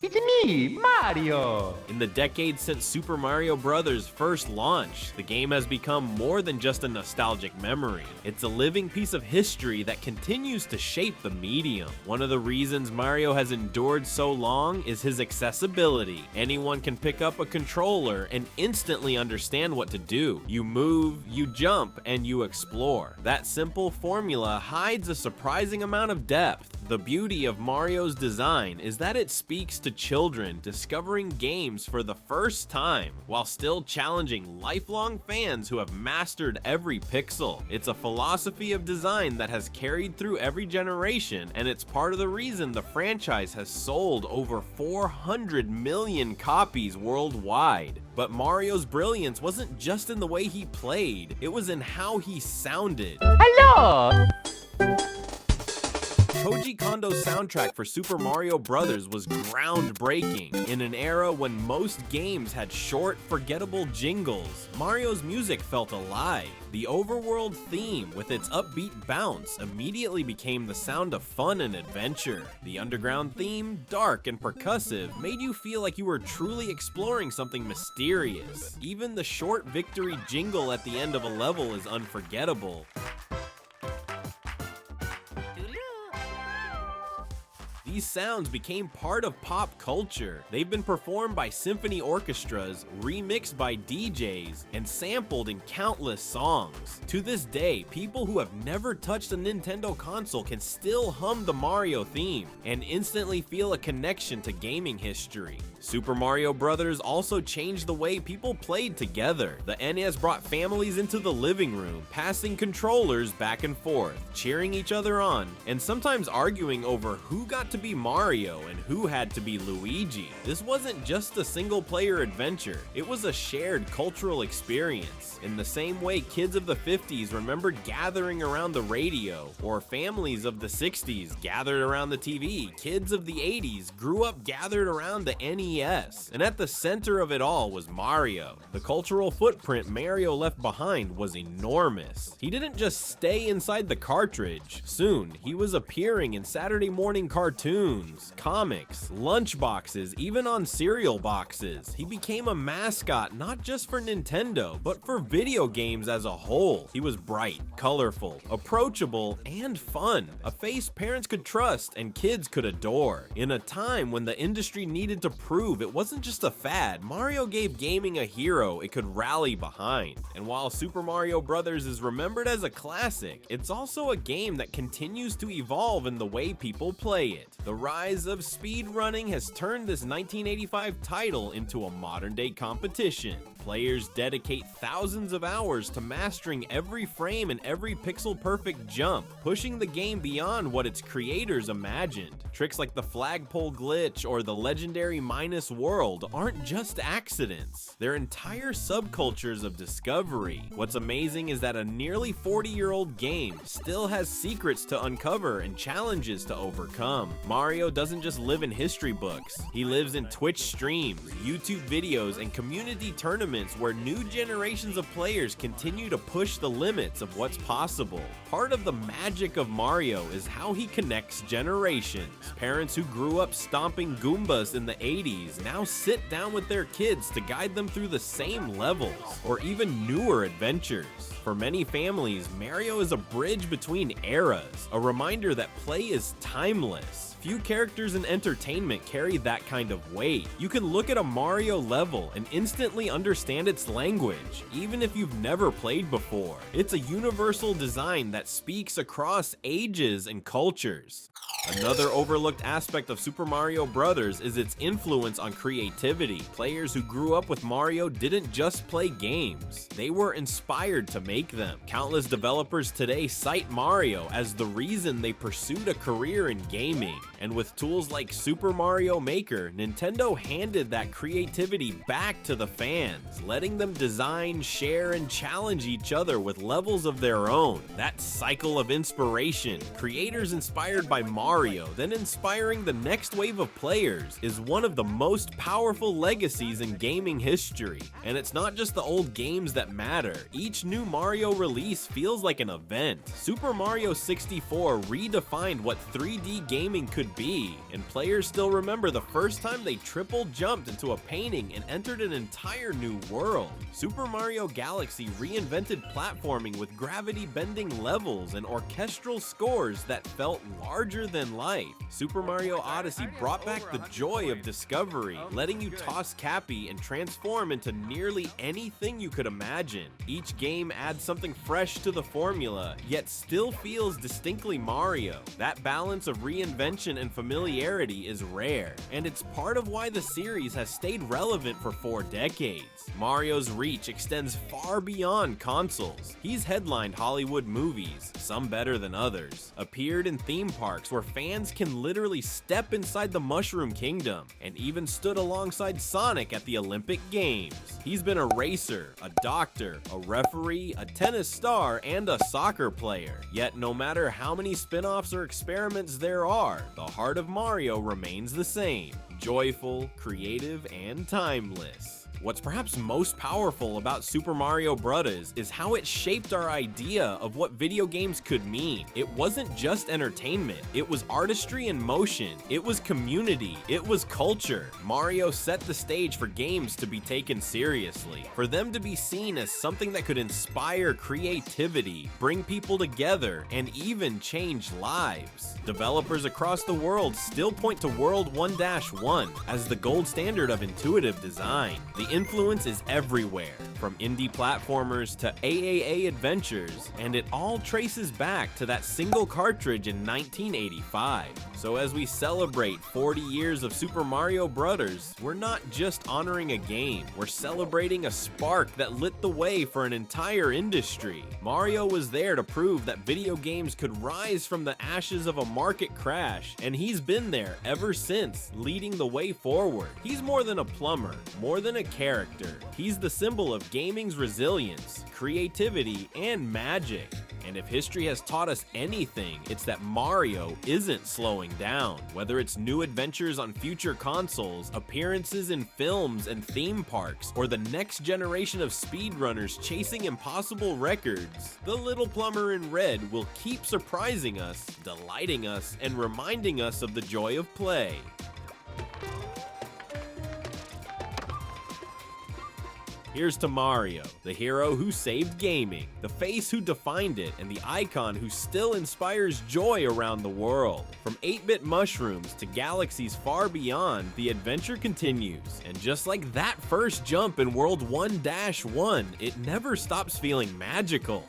It's me, Mario! In the decades since Super Mario Bros. First launched, the game has become more than just a nostalgic memory. It's a living piece of history that continues to shape the medium. One of the reasons Mario has endured so long is his accessibility. Anyone can pick up a controller and instantly understand what to do. You move, you jump, and you explore. That simple formula hides a surprising amount of depth. The beauty of Mario's design is that it speaks to children discovering games for the first time, while still challenging lifelong fans who have mastered every pixel. It's a philosophy of design that has carried through every generation, and it's part of the reason the franchise has sold over 400 million copies worldwide. But Mario's brilliance wasn't just in the way he played, it was in how he sounded. Hello! Koji Kondo's soundtrack for Super Mario Bros. Was groundbreaking. In an era when most games had short, forgettable jingles, Mario's music felt alive. The overworld theme, with its upbeat bounce, immediately became the sound of fun and adventure. The underground theme, dark and percussive, made you feel like you were truly exploring something mysterious. Even the short victory jingle at the end of a level is unforgettable. These sounds became part of pop culture. They've been performed by symphony orchestras, remixed by DJs, and sampled in countless songs. To this day, people who have never touched a Nintendo console can still hum the Mario theme and instantly feel a connection to gaming history. Super Mario Bros. Also changed the way people played together. The NES brought families into the living room, passing controllers back and forth, cheering each other on, and sometimes arguing over who got to be Mario and who had to be Luigi. This wasn't just a single-player adventure, it was a shared cultural experience. In the same way kids of the 50s remembered gathering around the radio, or families of the 60s gathered around the TV, kids of the 80s grew up gathered around the NES. And at the center of it all was Mario. The cultural footprint Mario left behind was enormous. He didn't just stay inside the cartridge. Soon, he was appearing in Saturday morning cartoons, comics, lunchboxes, even on cereal boxes. He became a mascot not just for Nintendo, but for video games as a whole. He was bright, colorful, approachable, and fun. A face parents could trust and kids could adore. In a time when the industry needed to prove it wasn't just a fad, Mario gave gaming a hero it could rally behind. And while Super Mario Bros. Is remembered as a classic, it's also a game that continues to evolve in the way people play it. The rise of speedrunning has turned this 1985 title into a modern-day competition. Players dedicate thousands of hours to mastering every frame and every pixel-perfect jump, pushing the game beyond what its creators imagined. Tricks like the flagpole glitch or the legendary minus world aren't just accidents. They're entire subcultures of discovery. What's amazing is that a nearly 40-year-old game still has secrets to uncover and challenges to overcome. Mario doesn't just live in history books. He lives in Twitch streams, YouTube videos, and community tournaments where new generations of players continue to push the limits of what's possible. Part of the magic of Mario is how he connects generations. Parents who grew up stomping Goombas in the 80s now sit down with their kids to guide them through the same levels, or even newer adventures. For many families, Mario is a bridge between eras, a reminder that play is timeless. Few characters in entertainment carry that kind of weight. You can look at a Mario level and instantly understand its language, even if you've never played before. It's a universal design that speaks across ages and cultures. Another overlooked aspect of Super Mario Bros. Is its influence on creativity. Players who grew up with Mario didn't just play games, they were inspired to make them. Countless developers today cite Mario as the reason they pursued a career in gaming. And with tools like Super Mario Maker, Nintendo handed that creativity back to the fans, letting them design, share, and challenge each other with levels of their own. That cycle of inspiration, creators inspired by Mario, then inspiring the next wave of players, is one of the most powerful legacies in gaming history. And it's not just the old games that matter. Each new Mario release feels like an event. Super Mario 64 redefined what 3D gaming could might be, and players still remember the first time they triple jumped into a painting and entered an entire new world. Super Mario Galaxy reinvented platforming with gravity-bending levels and orchestral scores that felt larger than life. Super Mario Odyssey brought back the joy of discovery, letting you toss Cappy and transform into nearly anything you could imagine. Each game adds something fresh to the formula, yet still feels distinctly Mario. That balance of reinvention and familiarity is rare, and it's part of why the series has stayed relevant for 4 decades. Mario's reach extends far beyond consoles. He's headlined Hollywood movies, some better than others, appeared in theme parks where fans can literally step inside the Mushroom Kingdom, and even stood alongside Sonic at the Olympic Games. He's been a racer, a doctor, a referee, a tennis star, and a soccer player. Yet no matter how many spin-offs or experiments there are, the heart of Mario remains the same: joyful, creative, and timeless. What's perhaps most powerful about Super Mario Bros. Is how it shaped our idea of what video games could mean. It wasn't just entertainment, it was artistry in motion, it was community, it was culture. Mario set the stage for games to be taken seriously, for them to be seen as something that could inspire creativity, bring people together, and even change lives. Developers across the world still point to World 1-1 as the gold standard of intuitive design. The influence is everywhere, from indie platformers to AAA adventures, and it all traces back to that single cartridge in 1985. So as we celebrate 40 years of Super Mario Bros., we're not just honoring a game, we're celebrating a spark that lit the way for an entire industry. Mario was there to prove that video games could rise from the ashes of a market crash, and he's been there ever since, leading the way forward. He's more than a plumber, more than a character. He's the symbol of gaming's resilience, creativity, and magic. And if history has taught us anything, it's that Mario isn't slowing down. Whether it's new adventures on future consoles, appearances in films and theme parks, or the next generation of speedrunners chasing impossible records, the little plumber in red will keep surprising us, delighting us, and reminding us of the joy of play. Here's to Mario, the hero who saved gaming, the face who defined it, and the icon who still inspires joy around the world. From 8-bit mushrooms to galaxies far beyond, the adventure continues. And just like that first jump in World 1-1, it never stops feeling magical.